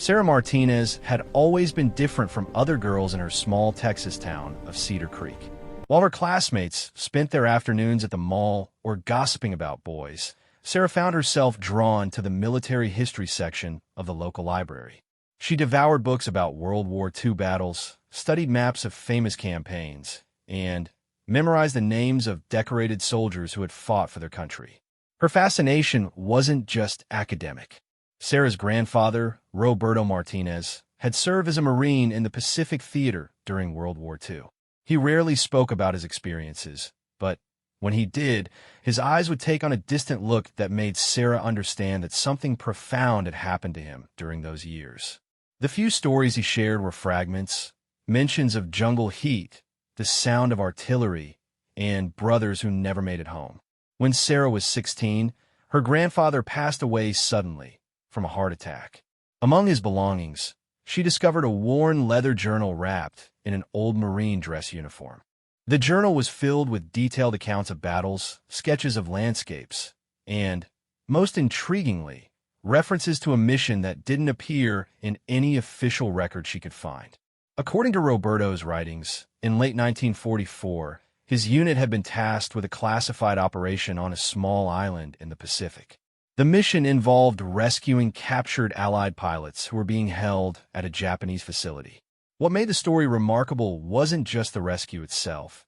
Sarah Martinez had always been different from other girls in her small Texas town of Cedar Creek. While her classmates spent their afternoons at the mall or gossiping about boys, Sarah found herself drawn to the military history section of the local library. She devoured books about World War II battles, studied maps of famous campaigns, and memorized the names of decorated soldiers who had fought for their country. Her fascination wasn't just academic. Sarah's grandfather, Roberto Martinez, had served as a Marine in the Pacific Theater during World War II. He rarely spoke about his experiences, but when he did, his eyes would take on a distant look that made Sarah understand that something profound had happened to him during those years. The few stories he shared were fragments, mentions of jungle heat, the sound of artillery, and brothers who never made it home. When Sarah was 16, her grandfather passed away suddenly from a heart attack. Among his belongings, she discovered a worn leather journal wrapped in an old Marine dress uniform. The journal was filled with detailed accounts of battles, sketches of landscapes, and, most intriguingly, references to a mission that didn't appear in any official record she could find. According to Roberto's writings, in late 1944, his unit had been tasked with a classified operation on a small island in the Pacific. The mission involved rescuing captured Allied pilots who were being held at a Japanese facility. What made the story remarkable wasn't just the rescue itself,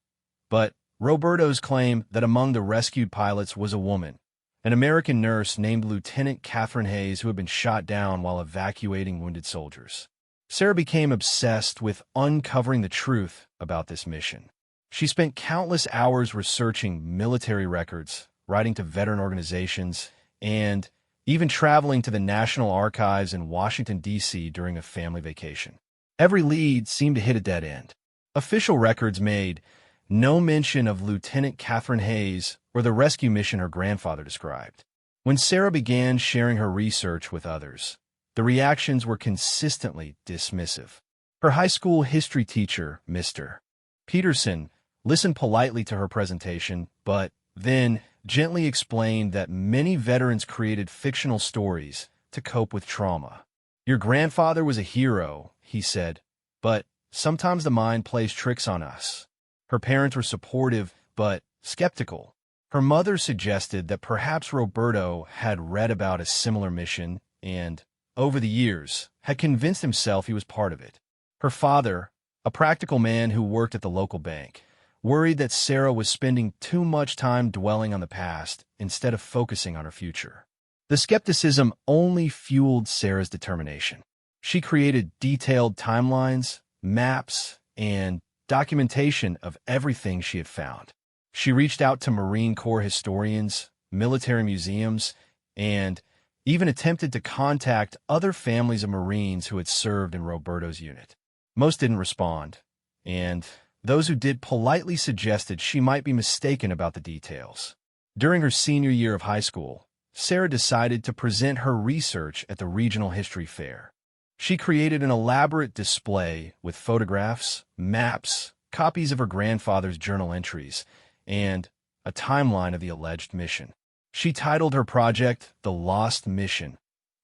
but Roberto's claim that among the rescued pilots was a woman, an American nurse named Lieutenant Catherine Hayes, who had been shot down while evacuating wounded soldiers. Sarah became obsessed with uncovering the truth about this mission. She spent countless hours researching military records, writing to veteran organizations, and even traveling to the National Archives in Washington, D.C. during a family vacation. Every lead seemed to hit a dead end. Official records made no mention of Lieutenant Catherine Hayes or the rescue mission her grandfather described. When Sarah began sharing her research with others, the reactions were consistently dismissive. Her high school history teacher, Mr. Peterson, listened politely to her presentation, but then gently explained that many veterans created fictional stories to cope with trauma. "Your grandfather was a hero," he said, "but sometimes the mind plays tricks on us." Her parents were supportive, but skeptical. Her mother suggested that perhaps Roberto had read about a similar mission and, over the years, had convinced himself he was part of it. Her father, a practical man who worked at the local bank, worried that Sarah was spending too much time dwelling on the past instead of focusing on her future. The skepticism only fueled Sarah's determination. She created detailed timelines, maps, and documentation of everything she had found. She reached out to Marine Corps historians, military museums, and even attempted to contact other families of Marines who had served in Roberto's unit. Most didn't respond, and those who did politely suggested she might be mistaken about the details. During her senior year of high school, Sarah decided to present her research at the regional history fair. She created an elaborate display with photographs, maps, copies of her grandfather's journal entries, and a timeline of the alleged mission. She titled her project The Lost Mission,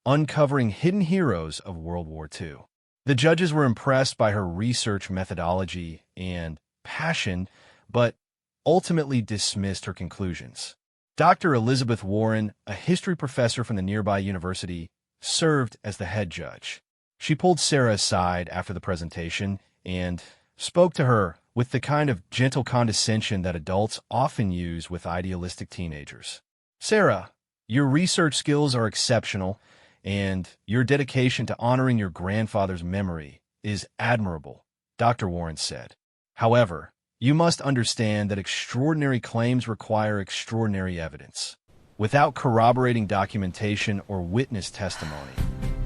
Uncovering Hidden Heroes of World War II. The judges were impressed by her research methodology and passion, but ultimately dismissed her conclusions. Dr. Elizabeth Warren, a history professor from the nearby university, served as the head judge. She pulled Sarah aside after the presentation and spoke to her with the kind of gentle condescension that adults often use with idealistic teenagers. "Sarah, your research skills are exceptional, and your dedication to honoring your grandfather's memory is admirable," Dr. Warren said. "However, you must understand that extraordinary claims require extraordinary evidence. Without corroborating documentation or witness testimony,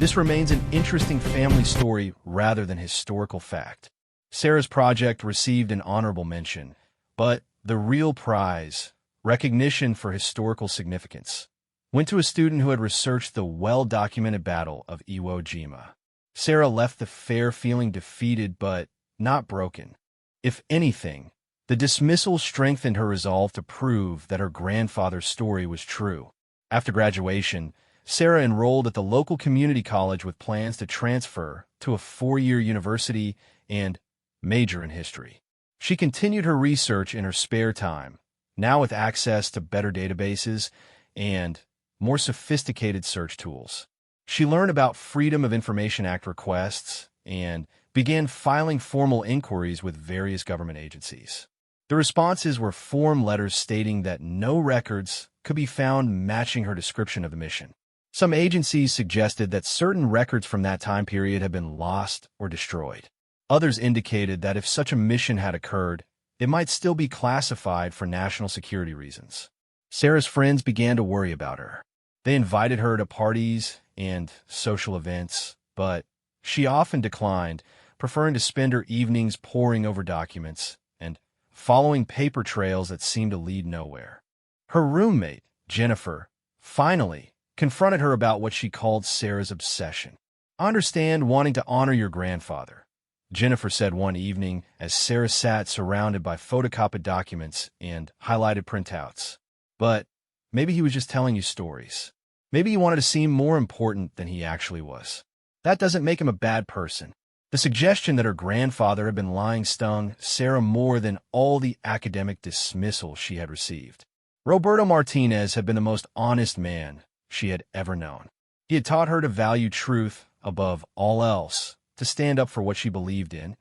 this remains an interesting family story rather than historical fact." Sarah's project received an honorable mention, but the real prize, recognition for historical significance, went to a student who had researched the well-documented Battle of Iwo Jima. Sarah left the fair feeling defeated but not broken. If anything, the dismissal strengthened her resolve to prove that her grandfather's story was true. After graduation, Sarah enrolled at the local community college with plans to transfer to a four-year university and major in history. She continued her research in her spare time, now with access to better databases and more sophisticated search tools. She learned about Freedom of Information Act requests and began filing formal inquiries with various government agencies. The responses were form letters stating that no records could be found matching her description of the mission. Some agencies suggested that certain records from that time period had been lost or destroyed. Others indicated that if such a mission had occurred, it might still be classified for national security reasons. Sarah's friends began to worry about her. They invited her to parties and social events, but she often declined, preferring to spend her evenings poring over documents and following paper trails that seemed to lead nowhere. Her roommate, Jennifer, finally confronted her about what she called Sarah's obsession. "I understand wanting to honor your grandfather," Jennifer said one evening as Sarah sat surrounded by photocopied documents and highlighted printouts. "But maybe he was just telling you stories. Maybe he wanted to seem more important than he actually was. That doesn't make him a bad person." The suggestion that her grandfather had been lying stung Sarah more than all the academic dismissal she had received. Roberto Martinez had been the most honest man she had ever known. He had taught her to value truth above all else, to stand up for what she believed in,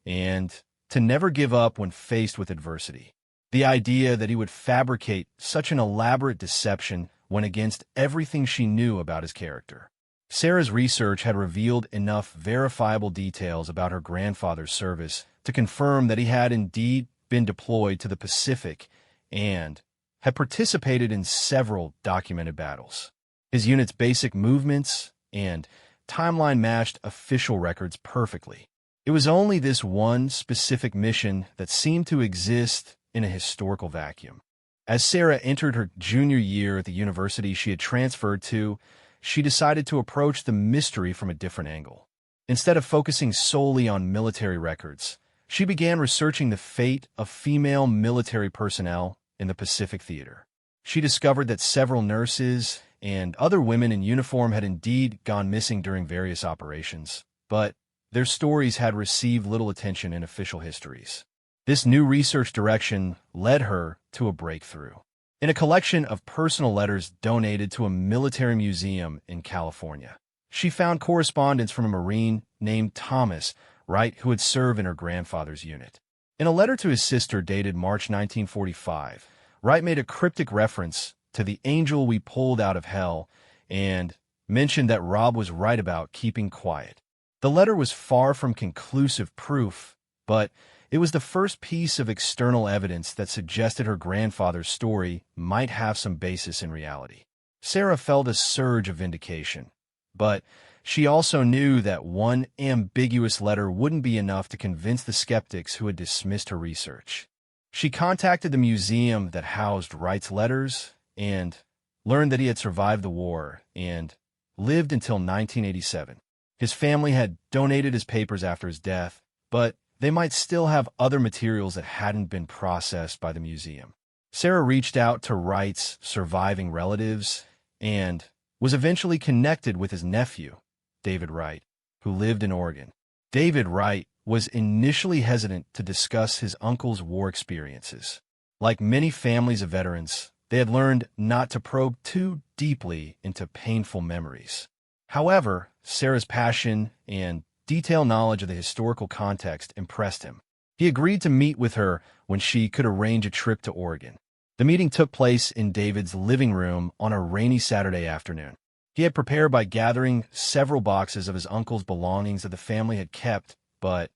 and to never give up when faced with adversity. The idea that he would fabricate such an elaborate deception went against everything she knew about his character. Sarah's research had revealed enough verifiable details about her grandfather's service to confirm that he had indeed been deployed to the Pacific and had participated in several documented battles. His unit's basic movements and timeline matched official records perfectly. It was only this one specific mission that seemed to exist in a historical vacuum. As Sarah entered her junior year at the university she had transferred to, she decided to approach the mystery from a different angle. Instead of focusing solely on military records, she began researching the fate of female military personnel in the Pacific Theater. She discovered that several nurses and other women in uniform had indeed gone missing during various operations, but their stories had received little attention in official histories. This new research direction led her to a breakthrough. In a collection of personal letters donated to a military museum in California, she found correspondence from a Marine named Thomas Wright who had served in her grandfather's unit. In a letter to his sister dated March 1945, Wright made a cryptic reference to the angel we pulled out of hell and mentioned that Rob was right about keeping quiet. The letter was far from conclusive proof, but it was the first piece of external evidence that suggested her grandfather's story might have some basis in reality. Sarah felt a surge of vindication, but she also knew that one ambiguous letter wouldn't be enough to convince the skeptics who had dismissed her research. She contacted the museum that housed Wright's letters and learned that he had survived the war and lived until 1987. His family had donated his papers after his death, but they might still have other materials that hadn't been processed by the museum. Sarah reached out to Wright's surviving relatives and was eventually connected with his nephew, David Wright, who lived in Oregon. David Wright was initially hesitant to discuss his uncle's war experiences. Like many families of veterans, they had learned not to probe too deeply into painful memories. However, Sarah's passion and detailed knowledge of the historical context impressed him. He agreed to meet with her when she could arrange a trip to Oregon. The meeting took place in David's living room on a rainy Saturday afternoon. He had prepared by gathering several boxes of his uncle's belongings that the family had kept but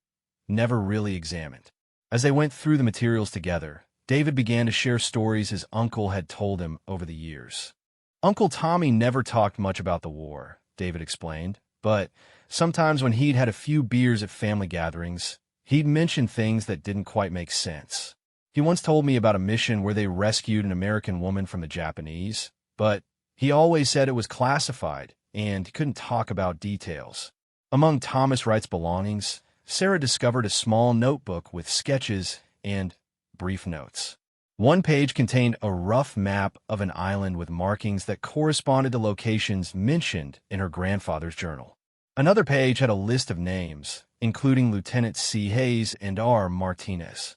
never really examined. As they went through the materials together, David began to share stories his uncle had told him over the years. Uncle Tommy never talked much about the war, David explained, but sometimes when he'd had a few beers at family gatherings, he'd mention things that didn't quite make sense. He once told me about a mission where they rescued an American woman from the Japanese, but he always said it was classified and couldn't talk about details. Among Thomas Wright's belongings, Sarah discovered a small notebook with sketches and brief notes. One page contained a rough map of an island with markings that corresponded to locations mentioned in her grandfather's journal. Another page had a list of names, including Lieutenant C. Hayes and R. Martinez.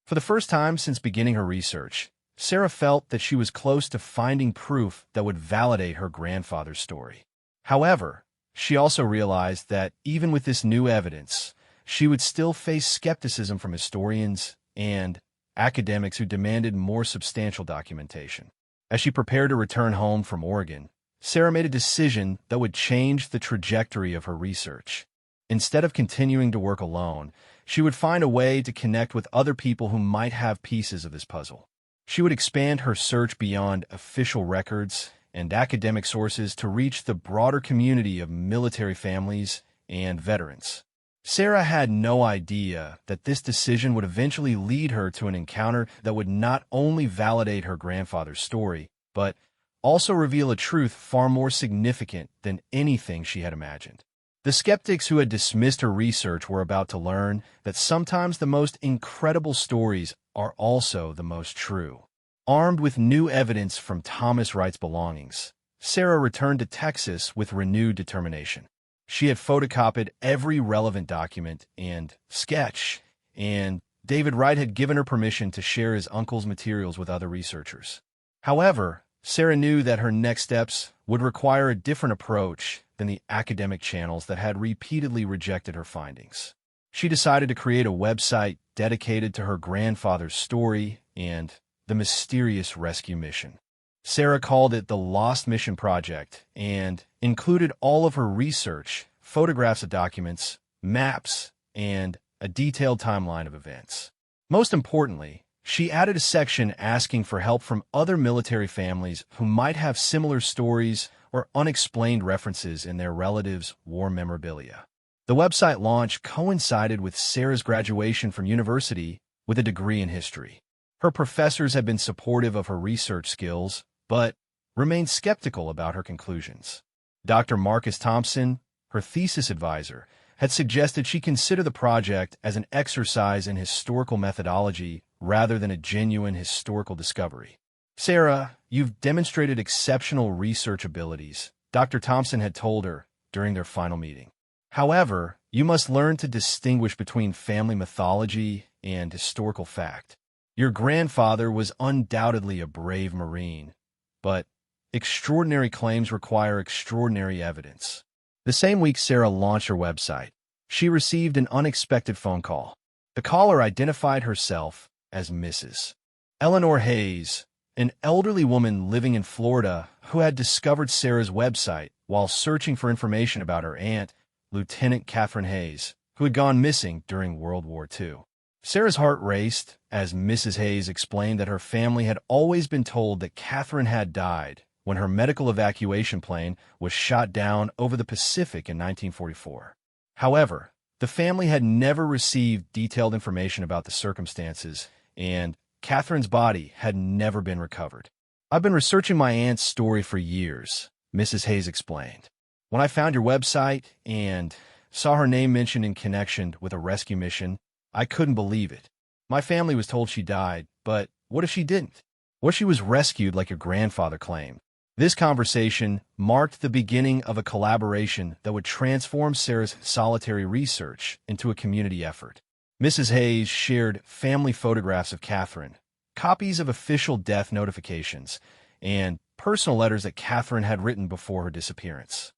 For the first time since beginning her research, Sarah felt that she was close to finding proof that would validate her grandfather's story. However, she also realized that even with this new evidence, she would still face skepticism from historians and academics who demanded more substantial documentation. As she prepared to return home from Oregon, Sarah made a decision that would change the trajectory of her research. Instead of continuing to work alone, she would find a way to connect with other people who might have pieces of this puzzle. She would expand her search beyond official records and academic sources to reach the broader community of military families and veterans. Sarah had no idea that this decision would eventually lead her to an encounter that would not only validate her grandfather's story, but also reveal a truth far more significant than anything she had imagined. The skeptics who had dismissed her research were about to learn that sometimes the most incredible stories are also the most true. Armed with new evidence from Thomas Wright's belongings, Sarah returned to Texas with renewed determination. She had photocopied every relevant document and sketch, and David Wright had given her permission to share his uncle's materials with other researchers. However, Sarah knew that her next steps would require a different approach than the academic channels that had repeatedly rejected her findings. She decided to create a website dedicated to her grandfather's story and the mysterious rescue mission. Sarah called it the Lost Mission Project and included all of her research, photographs of documents, maps, and a detailed timeline of events. Most importantly, she added a section asking for help from other military families who might have similar stories or unexplained references in their relatives' war memorabilia. The website launch coincided with Sarah's graduation from university with a degree in history. Her professors had been supportive of her research skills, but remained skeptical about her conclusions. Dr. Marcus Thompson, her thesis advisor, had suggested she consider the project as an exercise in historical methodology rather than a genuine historical discovery. "Sarah, you've demonstrated exceptional research abilities," Dr. Thompson had told her during their final meeting. "However, you must learn to distinguish between family mythology and historical fact. Your grandfather was undoubtedly a brave Marine, but extraordinary claims require extraordinary evidence." The same week Sarah launched her website, she received an unexpected phone call. The caller identified herself as Mrs. Eleanor Hayes, an elderly woman living in Florida who had discovered Sarah's website while searching for information about her aunt, Lieutenant Catherine Hayes, who had gone missing during World War II. Sarah's heart raced as Mrs. Hayes explained that her family had always been told that Catherine had died when her medical evacuation plane was shot down over the Pacific in 1944. However, the family had never received detailed information about the circumstances, and Catherine's body had never been recovered. "I've been researching my aunt's story for years," Mrs. Hayes explained. "When I found your website and saw her name mentioned in connection with a rescue mission, I couldn't believe it. My family was told she died, but what if she didn't? What if she was rescued like your grandfather claimed?" This conversation marked the beginning of a collaboration that would transform Sarah's solitary research into a community effort. Mrs. Hayes shared family photographs of Catherine, copies of official death notifications, and personal letters that Catherine had written before her disappearance.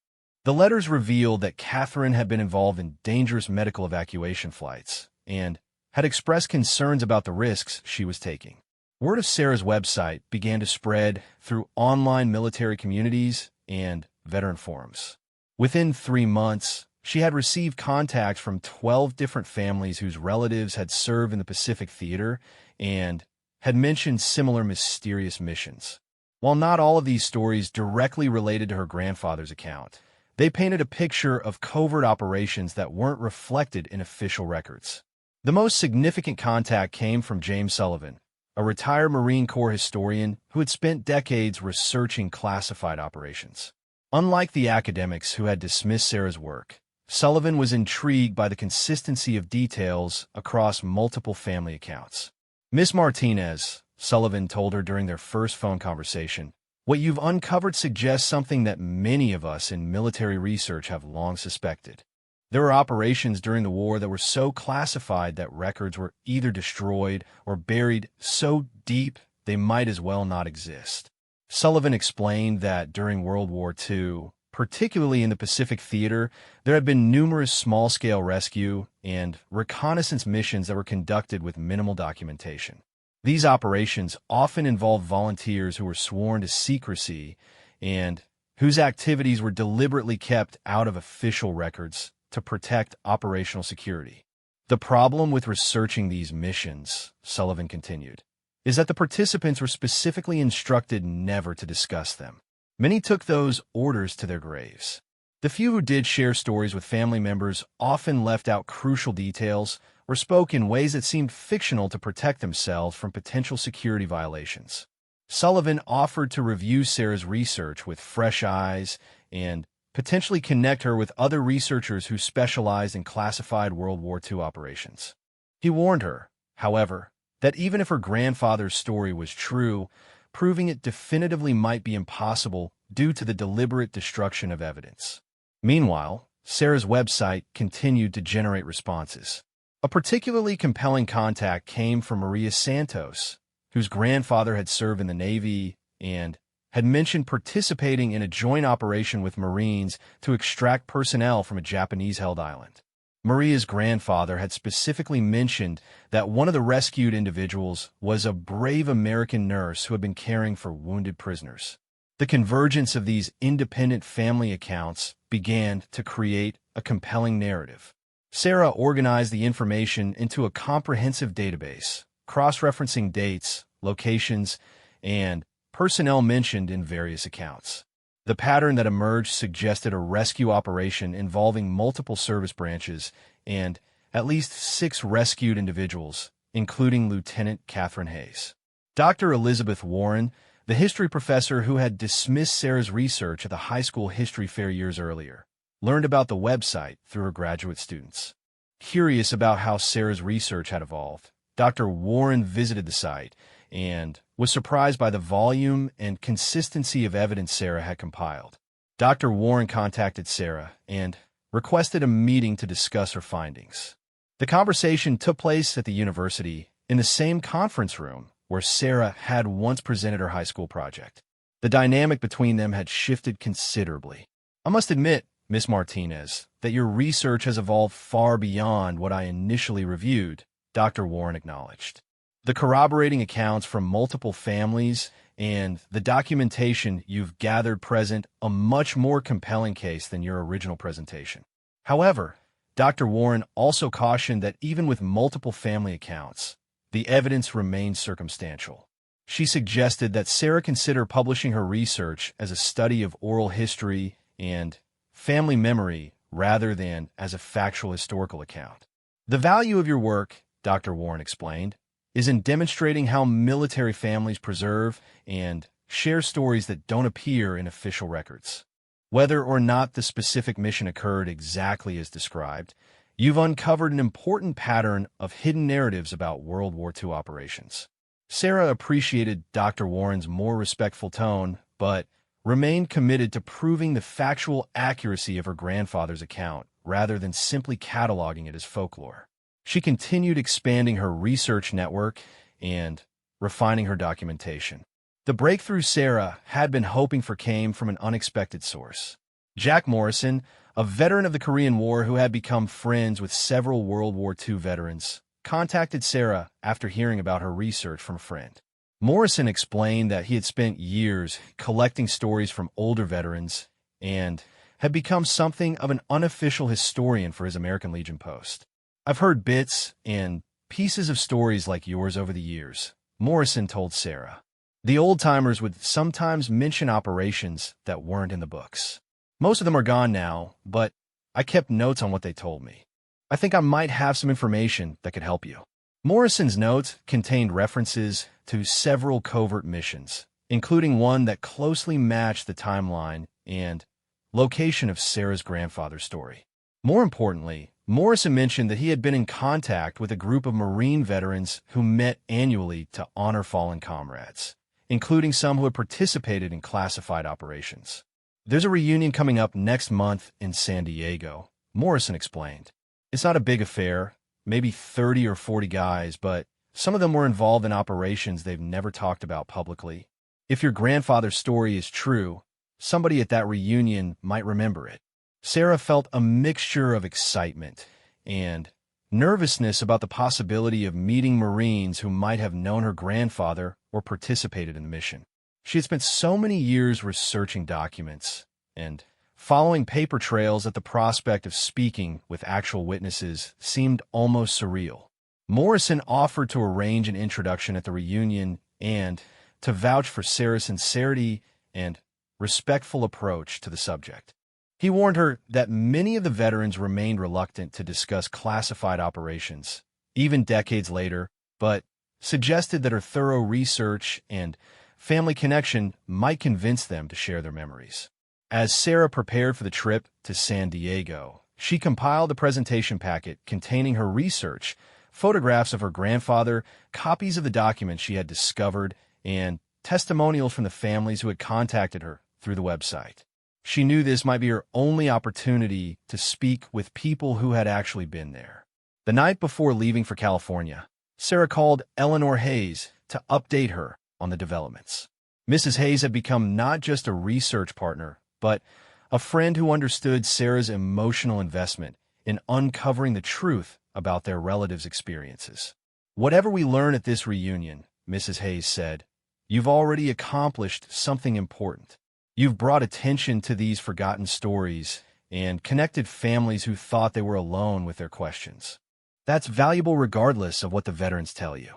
The letters revealed that Catherine had been involved in dangerous medical evacuation flights and had expressed concerns about the risks she was taking. Word of Sarah's website began to spread through online military communities and veteran forums. Within 3 months, she had received contacts from 12 different families whose relatives had served in the Pacific Theater and had mentioned similar mysterious missions. While not all of these stories directly related to her grandfather's account, they painted a picture of covert operations that weren't reflected in official records. The most significant contact came from James Sullivan, a retired Marine Corps historian who had spent decades researching classified operations. Unlike the academics who had dismissed Sarah's work, Sullivan was intrigued by the consistency of details across multiple family accounts. Miss Martinez, Sullivan told her during their first phone conversation. "What you've uncovered suggests something that many of us in military research have long suspected. There were operations during the war that were so classified that records were either destroyed or buried so deep they might as well not exist." Sullivan explained that during World War II, particularly in the Pacific Theater, there had been numerous small-scale rescue and reconnaissance missions that were conducted with minimal documentation. These operations often involved volunteers who were sworn to secrecy and whose activities were deliberately kept out of official records to protect operational security. "The problem with researching these missions," Sullivan continued, "is that the participants were specifically instructed never to discuss them. Many took those orders to their graves. The few who did share stories with family members often left out crucial details or spoke in ways that seemed fictional to protect themselves from potential security violations." Sullivan offered to review Sarah's research with fresh eyes and potentially connect her with other researchers who specialized in classified World War II operations. He warned her, however, that even if her grandfather's story was true, proving it definitively might be impossible due to the deliberate destruction of evidence. Meanwhile, Sarah's website continued to generate responses. A particularly compelling contact came from Maria Santos, whose grandfather had served in the Navy and had mentioned participating in a joint operation with Marines to extract personnel from a Japanese-held island. Maria's grandfather had specifically mentioned that one of the rescued individuals was a brave American nurse who had been caring for wounded prisoners. The convergence of these independent family accounts began to create a compelling narrative. Sarah organized the information into a comprehensive database, cross-referencing dates, locations, and personnel mentioned in various accounts. The pattern that emerged suggested a rescue operation involving multiple service branches and at least 6 rescued individuals, including Lieutenant Catherine Hayes. Dr. Elizabeth Warren, the history professor who had dismissed Sarah's research at the high school history fair years earlier, learned about the website through her graduate students. Curious about how Sarah's research had evolved, Dr. Warren visited the site and was surprised by the volume and consistency of evidence Sarah had compiled. Dr. Warren contacted Sarah and requested a meeting to discuss her findings. The conversation took place at the university in the same conference room where Sarah had once presented her high school project. The dynamic between them had shifted considerably. "I must admit, Miss Martinez, that your research has evolved far beyond what I initially reviewed," Dr. Warren acknowledged. "The corroborating accounts from multiple families and the documentation you've gathered present a much more compelling case than your original presentation." However, Dr. Warren also cautioned that even with multiple family accounts, the evidence remained circumstantial. She suggested that Sarah consider publishing her research as a study of oral history and family memory rather than as a factual historical account. "The value of your work," Dr. Warren explained, "is in demonstrating how military families preserve and share stories that don't appear in official records. Whether or not the specific mission occurred exactly as described, you've uncovered an important pattern of hidden narratives about World War II operations." Sarah appreciated Dr. Warren's more respectful tone, but remained committed to proving the factual accuracy of her grandfather's account rather than simply cataloging it as folklore. She continued expanding her research network and refining her documentation. The breakthrough Sarah had been hoping for came from an unexpected source. Jack Morrison, a veteran of the Korean War who had become friends with several World War II veterans, contacted Sarah after hearing about her research from a friend. Morrison explained that he had spent years collecting stories from older veterans and had become something of an unofficial historian for his American Legion post. "I've heard bits and pieces of stories like yours over the years," Morrison told Sarah. "The old-timers would sometimes mention operations that weren't in the books. Most of them are gone now, but I kept notes on what they told me. I think I might have some information that could help you." Morrison's notes contained references to several covert missions, including one that closely matched the timeline and location of Sarah's grandfather's story. More importantly, Morrison mentioned that he had been in contact with a group of Marine veterans who met annually to honor fallen comrades, including some who had participated in classified operations. There's a reunion coming up next month in San Diego, Morrison explained. It's not a big affair, maybe 30 or 40 guys, but some of them were involved in operations they've never talked about publicly. If your grandfather's story is true, somebody at that reunion might remember it. Sarah felt a mixture of excitement and nervousness about the possibility of meeting Marines who might have known her grandfather or participated in the mission. She had spent so many years researching documents and following paper trails that the prospect of speaking with actual witnesses seemed almost surreal. Morrison offered to arrange an introduction at the reunion and to vouch for Sarah's sincerity and respectful approach to the subject. He warned her that many of the veterans remained reluctant to discuss classified operations, even decades later, but suggested that her thorough research and family connection might convince them to share their memories. As Sarah prepared for the trip to San Diego, she compiled a presentation packet containing her research, photographs of her grandfather, copies of the documents she had discovered, and testimonials from the families who had contacted her through the website. She knew this might be her only opportunity to speak with people who had actually been there. The night before leaving for California, Sarah called Eleanor Hayes to update her on the developments. Mrs. Hayes had become not just a research partner, but a friend who understood Sarah's emotional investment in uncovering the truth about their relatives' experiences. "Whatever we learn at this reunion," Mrs. Hayes said, "you've already accomplished something important. You've brought attention to these forgotten stories and connected families who thought they were alone with their questions. That's valuable regardless of what the veterans tell you."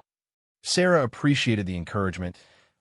Sarah appreciated the encouragement,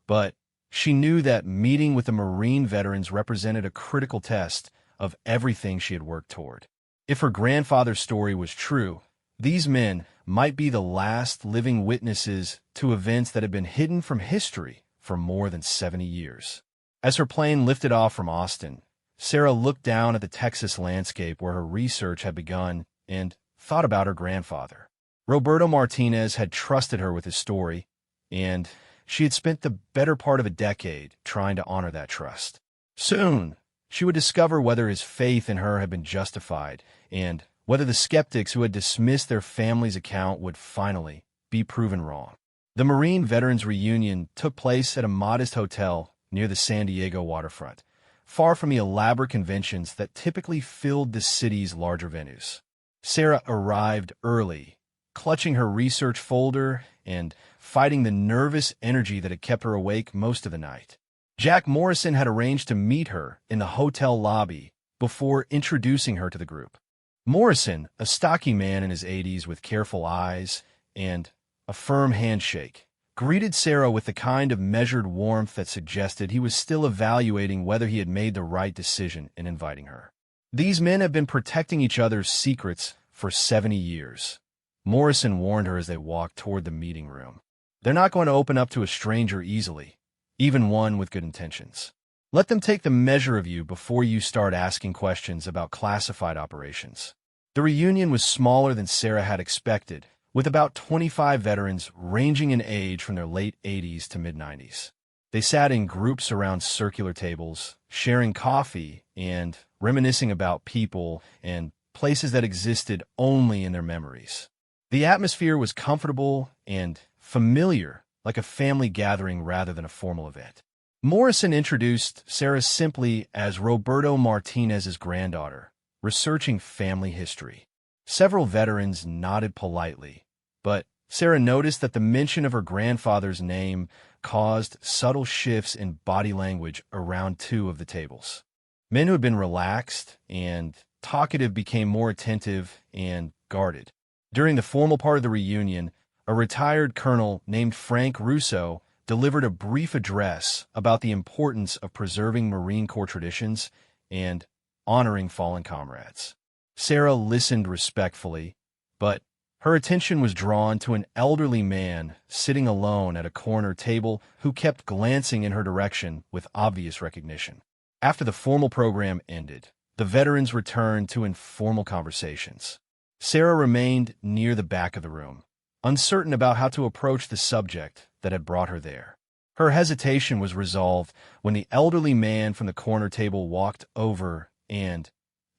but she knew that meeting with the Marine veterans represented a critical test of everything she had worked toward. If her grandfather's story was true, these men might be the last living witnesses to events that had been hidden from history for more than 70 years. As her plane lifted off from Austin, Sarah looked down at the Texas landscape where her research had begun and thought about her grandfather. Roberto Martinez had trusted her with his story, and she had spent the better part of a decade trying to honor that trust. Soon, she would discover whether his faith in her had been justified and whether the skeptics who had dismissed their family's account would finally be proven wrong. The Marine Veterans Reunion took place at a modest hotel near the San Diego waterfront, far from the elaborate conventions that typically filled the city's larger venues. Sarah arrived early, clutching her research folder and fighting the nervous energy that had kept her awake most of the night. Jack Morrison had arranged to meet her in the hotel lobby before introducing her to the group. Morrison, a stocky man in his 80s with careful eyes and a firm handshake, greeted Sarah with the kind of measured warmth that suggested he was still evaluating whether he had made the right decision in inviting her. These men have been protecting each other's secrets for 70 years. Morrison warned her as they walked toward the meeting room. They're not going to open up to a stranger easily, even one with good intentions. Let them take the measure of you before you start asking questions about classified operations. The reunion was smaller than Sarah had expected, with about 25 veterans ranging in age from their late 80s to mid-90s. They sat in groups around circular tables, sharing coffee and reminiscing about people and places that existed only in their memories. The atmosphere was comfortable and familiar, like a family gathering rather than a formal event. Morrison introduced Sarah simply as Roberto Martinez's granddaughter, researching family history. Several veterans nodded politely, but Sarah noticed that the mention of her grandfather's name caused subtle shifts in body language around two of the tables. Men who had been relaxed and talkative became more attentive and guarded. During the formal part of the reunion, a retired colonel named Frank Russo delivered a brief address about the importance of preserving Marine Corps traditions and honoring fallen comrades. Sarah listened respectfully, but her attention was drawn to an elderly man sitting alone at a corner table who kept glancing in her direction with obvious recognition. After the formal program ended, the veterans returned to informal conversations. Sarah remained near the back of the room, uncertain about how to approach the subject that had brought her there. Her hesitation was resolved when the elderly man from the corner table walked over and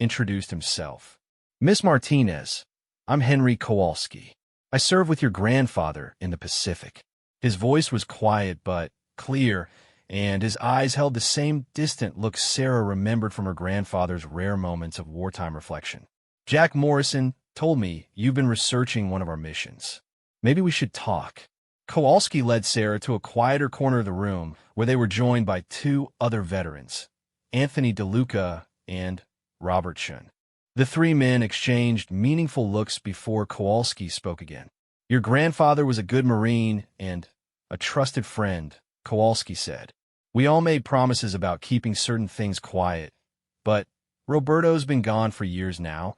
introduced himself. "Miss Martinez, I'm Henry Kowalski. I serve with your grandfather in the Pacific." His voice was quiet but clear, and his eyes held the same distant look Sarah remembered from her grandfather's rare moments of wartime reflection. "Jack Morrison told me you've been researching one of our missions. Maybe we should talk." Kowalski led Sarah to a quieter corner of the room where they were joined by two other veterans, Anthony DeLuca and Robert Shun. The three men exchanged meaningful looks before Kowalski spoke again. "Your grandfather was a good Marine and a trusted friend," Kowalski said. "We all made promises about keeping certain things quiet, but Roberto's been gone for years now,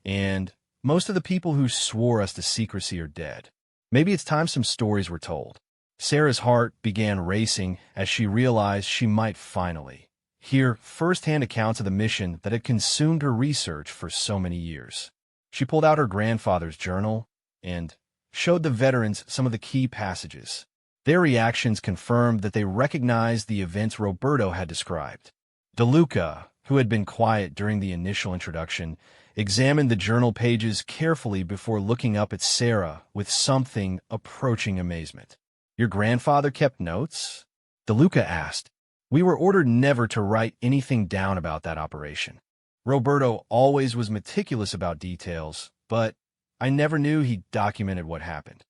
and most of the people who swore us to secrecy are dead. Maybe it's time some stories were told." Sarah's heart began racing as she realized she might finally hear first-hand accounts of the mission that had consumed her research for so many years. She pulled out her grandfather's journal and showed the veterans some of the key passages. Their reactions confirmed that they recognized the events Roberto had described. DeLuca, who had been quiet during the initial introduction, examined the journal pages carefully before looking up at Sarah with something approaching amazement. "Your grandfather kept notes?" DeLuca asked. "We were ordered never to write anything down about that operation. Roberto always was meticulous about details, but I never knew he documented what happened."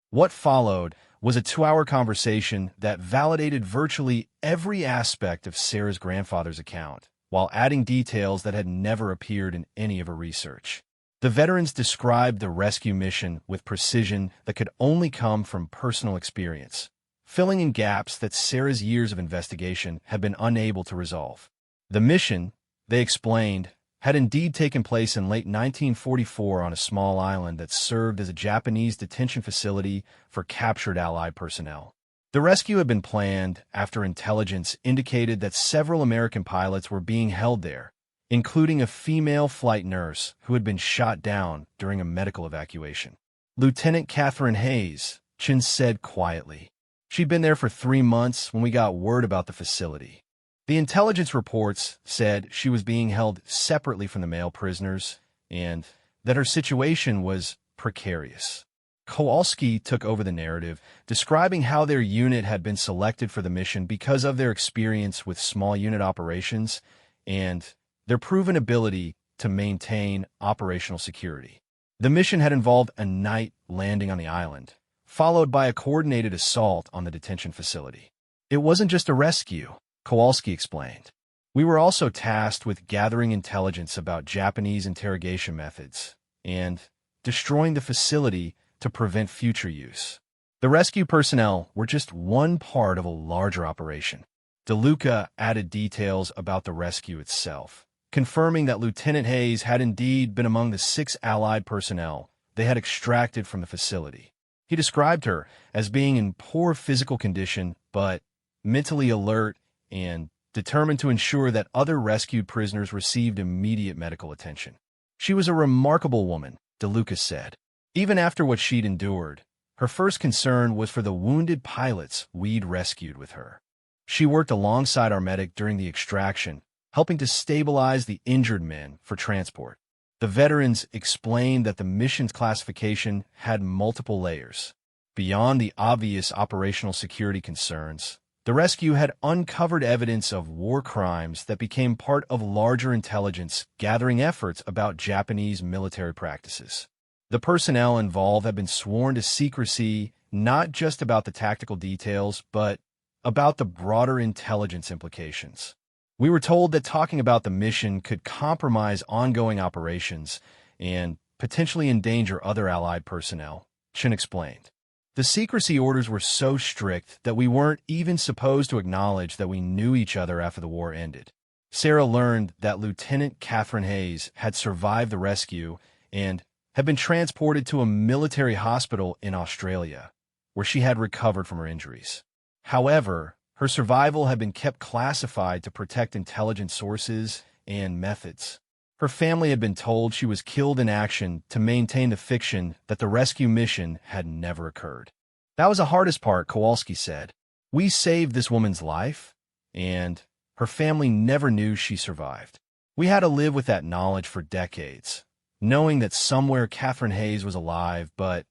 What followed was a 2-hour conversation that validated virtually every aspect of Sarah's grandfather's account, while adding details that had never appeared in any of her research. The veterans described the rescue mission with precision that could only come from personal experience, filling in gaps that Sarah's years of investigation had been unable to resolve. The mission, they explained, had indeed taken place in late 1944 on a small island that served as a Japanese detention facility for captured Allied personnel. The rescue had been planned after intelligence indicated that several American pilots were being held there, including a female flight nurse who had been shot down during a medical evacuation. "Lieutenant Catherine Hayes," Chin said quietly. "She'd been there for 3 months when we got word about the facility. The intelligence reports said she was being held separately from the male prisoners and that her situation was precarious." Kowalski took over the narrative, describing how their unit had been selected for the mission because of their experience with small unit operations and their proven ability to maintain operational security. The mission had involved a night landing on the island, followed by a coordinated assault on the detention facility. "It wasn't just a rescue," Kowalski explained. "We were also tasked with gathering intelligence about Japanese interrogation methods and destroying the facility to prevent future use. The rescue personnel were just one part of a larger operation." DeLuca added details about the rescue itself, confirming that Lieutenant Hayes had indeed been among the 6 Allied personnel they had extracted from the facility. He described her as being in poor physical condition, but mentally alert and determined to ensure that other rescued prisoners received immediate medical attention. "She was a remarkable woman," DeLuca said. "Even after what she'd endured, her first concern was for the wounded pilots we'd rescued with her. She worked alongside our medic during the extraction, helping to stabilize the injured men for transport." The veterans explained that the mission's classification had multiple layers. Beyond the obvious operational security concerns, the rescue had uncovered evidence of war crimes that became part of larger intelligence gathering efforts about Japanese military practices. The personnel involved had been sworn to secrecy not just about the tactical details, but about the broader intelligence implications. "We were told that talking about the mission could compromise ongoing operations and potentially endanger other Allied personnel," Chin explained. "The secrecy orders were so strict that we weren't even supposed to acknowledge that we knew each other after the war ended." Sarah learned that Lieutenant Catherine Hayes had survived the rescue and had been transported to a military hospital in Australia, where she had recovered from her injuries. However, her survival had been kept classified to protect intelligence sources and methods. Her family had been told she was killed in action to maintain the fiction that the rescue mission had never occurred. That was the hardest part, Kowalski said. We saved this woman's life, and her family never knew she survived. We had to live with that knowledge for decades, knowing that somewhere Catherine Hayes was alive, but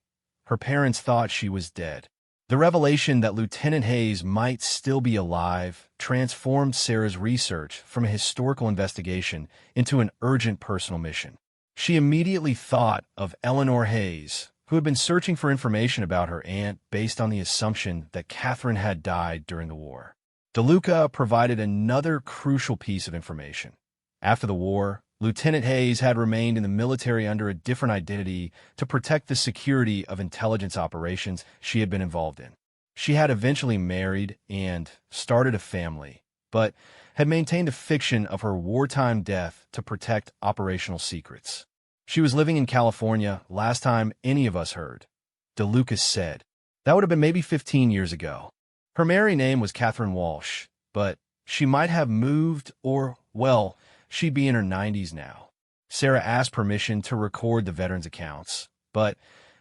her parents thought she was dead. The revelation that Lieutenant Hayes might still be alive transformed Sarah's research from a historical investigation into an urgent personal mission. She immediately thought of Eleanor Hayes, who had been searching for information about her aunt based on the assumption that Catherine had died during the war. DeLuca provided another crucial piece of information. After the war, Lieutenant Hayes had remained in the military under a different identity to protect the security of intelligence operations she had been involved in. She had eventually married and started a family, but had maintained a fiction of her wartime death to protect operational secrets. She was living in California last time any of us heard, DeLucas said. That would have been maybe 15 years ago. Her married name was Catherine Walsh, but she might have moved or, well, she'd be in her 90s now. Sarah asked permission to record the veterans' accounts, but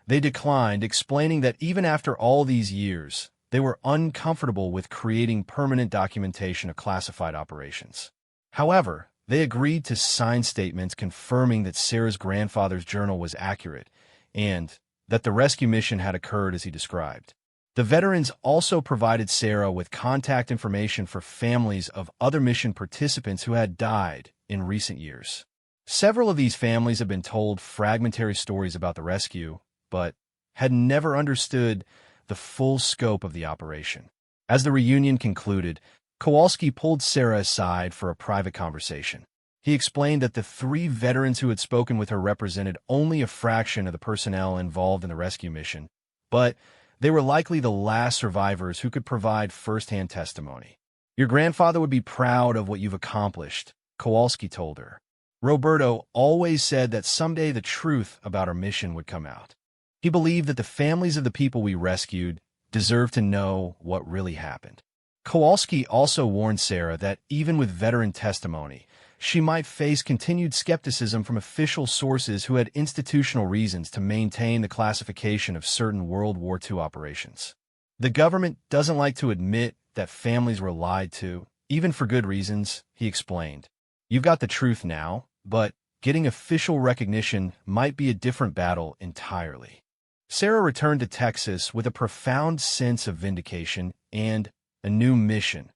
they declined, explaining that even after all these years, they were uncomfortable with creating permanent documentation of classified operations. However, they agreed to sign statements confirming that Sarah's grandfather's journal was accurate and that the rescue mission had occurred as he described. The veterans also provided Sarah with contact information for families of other mission participants who had died in recent years. Several of these families have been told fragmentary stories about the rescue, but had never understood the full scope of the operation. As the reunion concluded, Kowalski pulled Sarah aside for a private conversation. He explained that the 3 veterans who had spoken with her represented only a fraction of the personnel involved in the rescue mission, but they were likely the last survivors who could provide first-hand testimony. Your grandfather would be proud of what you've accomplished, Kowalski told her. Roberto always said that someday the truth about our mission would come out. He believed that the families of the people we rescued deserved to know what really happened. Kowalski also warned Sarah that even with veteran testimony, she might face continued skepticism from official sources who had institutional reasons to maintain the classification of certain World War II operations. The government doesn't like to admit that families were lied to, even for good reasons, he explained. You've got the truth now, but getting official recognition might be a different battle entirely. Sarah returned to Texas with a profound sense of vindication and a new mission,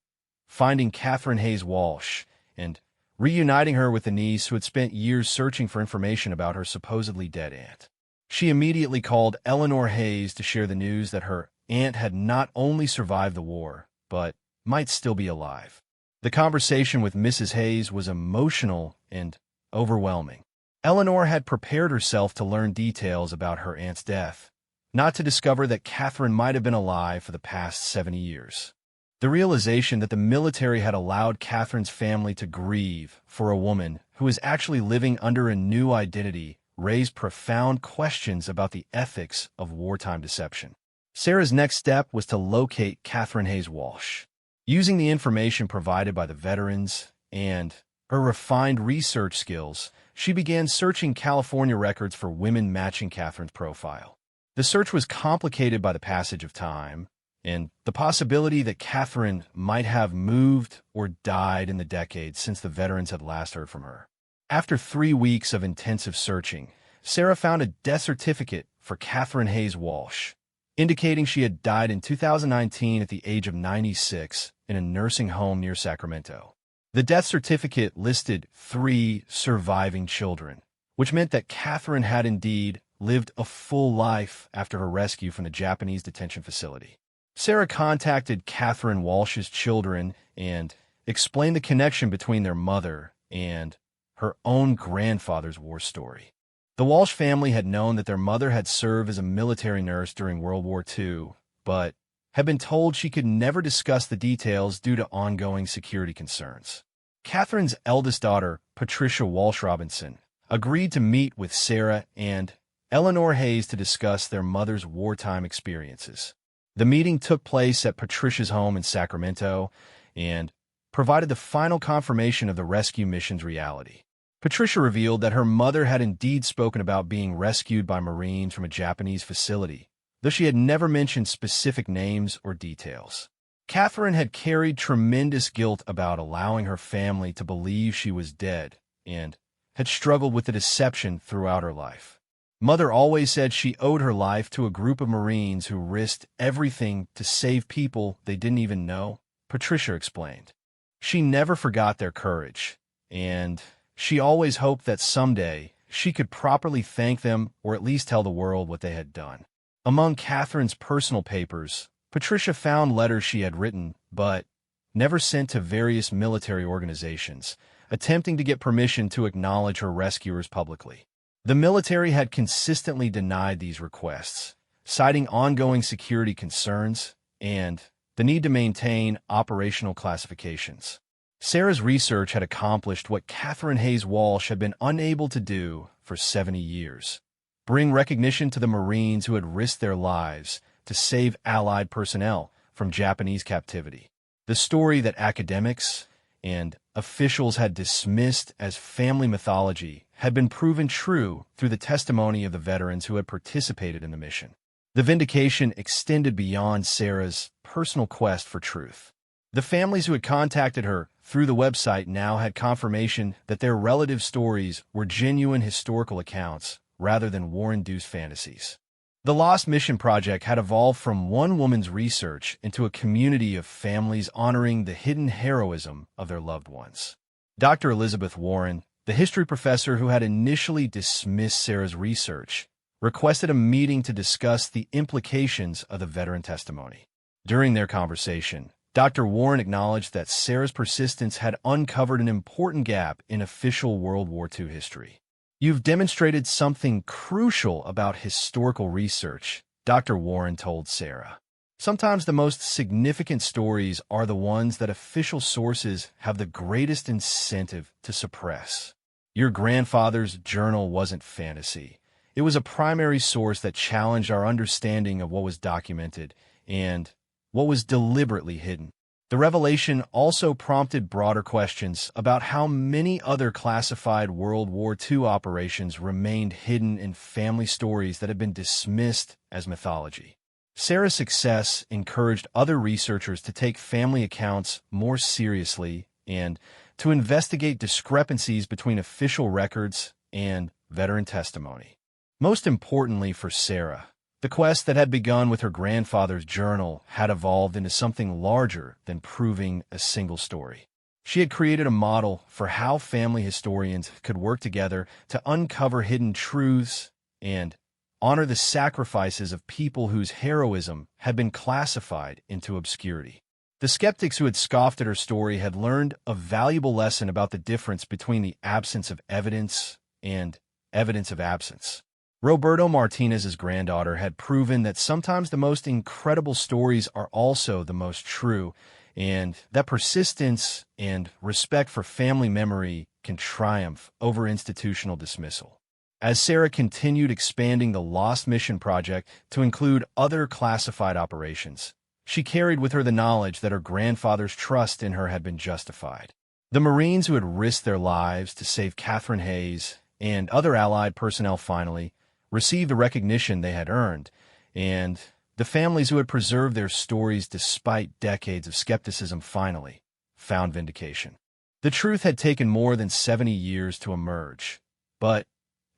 finding Catherine Hayes Walsh and reuniting her with a niece who had spent years searching for information about her supposedly dead aunt. She immediately called Eleanor Hayes to share the news that her aunt had not only survived the war, but might still be alive. The conversation with Mrs. Hayes was emotional and overwhelming. Eleanor had prepared herself to learn details about her aunt's death, not to discover that Catherine might have been alive for the past 70 years. The realization that the military had allowed Catherine's family to grieve for a woman who was actually living under a new identity raised profound questions about the ethics of wartime deception. Sarah's next step was to locate Catherine Hayes Walsh. Using the information provided by the veterans and her refined research skills, she began searching California records for women matching Catherine's profile. The search was complicated by the passage of time and the possibility that Catherine might have moved or died in the decades since the veterans had last heard from her. After 3 weeks of intensive searching, Sarah found a death certificate for Catherine Hayes Walsh, indicating she had died in 2019 at the age of 96 in a nursing home near Sacramento. The death certificate listed 3 surviving children, which meant that Catherine had indeed lived a full life after her rescue from the Japanese detention facility. Sarah contacted Catherine Walsh's children and explained the connection between their mother and her own grandfather's war story. The Walsh family had known that their mother had served as a military nurse during World War II, but had been told she could never discuss the details due to ongoing security concerns. Catherine's eldest daughter, Patricia Walsh Robinson, agreed to meet with Sarah and Eleanor Hayes to discuss their mother's wartime experiences. The meeting took place at Patricia's home in Sacramento and provided the final confirmation of the rescue mission's reality. Patricia revealed that her mother had indeed spoken about being rescued by Marines from a Japanese facility, though she had never mentioned specific names or details. Catherine had carried tremendous guilt about allowing her family to believe she was dead and had struggled with the deception throughout her life. Mother always said she owed her life to a group of Marines who risked everything to save people they didn't even know, Patricia explained. She never forgot their courage, and she always hoped that someday she could properly thank them or at least tell the world what they had done. Among Catherine's personal papers, Patricia found letters she had written but never sent to various military organizations, attempting to get permission to acknowledge her rescuers publicly. The military had consistently denied these requests, citing ongoing security concerns and the need to maintain operational classifications. Sarah's research had accomplished what Catherine Hayes Walsh had been unable to do for 70 years: bring recognition to the Marines who had risked their lives to save Allied personnel from Japanese captivity. The story that academics and officials had dismissed as family mythology had been proven true through the testimony of the veterans who had participated in the mission. The vindication extended beyond Sarah's personal quest for truth. The families who had contacted her through the website now had confirmation that their relative stories were genuine historical accounts rather than war-induced fantasies. The Lost Mission Project had evolved from one woman's research into a community of families honoring the hidden heroism of their loved ones. Dr. Elizabeth Warren, the history professor who had initially dismissed Sarah's research, requested a meeting to discuss the implications of the veteran testimony. During their conversation, Dr. Warren acknowledged that Sarah's persistence had uncovered an important gap in official World War II history. "You've demonstrated something crucial about historical research," Dr. Warren told Sarah. "Sometimes the most significant stories are the ones that official sources have the greatest incentive to suppress. Your grandfather's journal wasn't fantasy. It was a primary source that challenged our understanding of what was documented and what was deliberately hidden." The revelation also prompted broader questions about how many other classified World War II operations remained hidden in family stories that had been dismissed as mythology. Sarah's success encouraged other researchers to take family accounts more seriously and to investigate discrepancies between official records and veteran testimony. Most importantly for Sarah, the quest that had begun with her grandfather's journal had evolved into something larger than proving a single story. She had created a model for how family historians could work together to uncover hidden truths and honor the sacrifices of people whose heroism had been classified into obscurity. The skeptics who had scoffed at her story had learned a valuable lesson about the difference between the absence of evidence and evidence of absence. Roberto Martinez's granddaughter had proven that sometimes the most incredible stories are also the most true, and that persistence and respect for family memory can triumph over institutional dismissal. As Sarah continued expanding the Lost Mission Project to include other classified operations, she carried with her the knowledge that her grandfather's trust in her had been justified. The Marines who had risked their lives to save Catherine Hayes and other Allied personnel finally received the recognition they had earned, and the families who had preserved their stories despite decades of skepticism finally found vindication. The truth had taken more than 70 years to emerge, but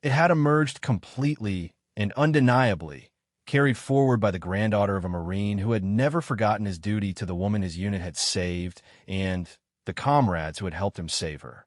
it had emerged completely and undeniably, carried forward by the granddaughter of a Marine who had never forgotten his duty to the woman his unit had saved and the comrades who had helped him save her.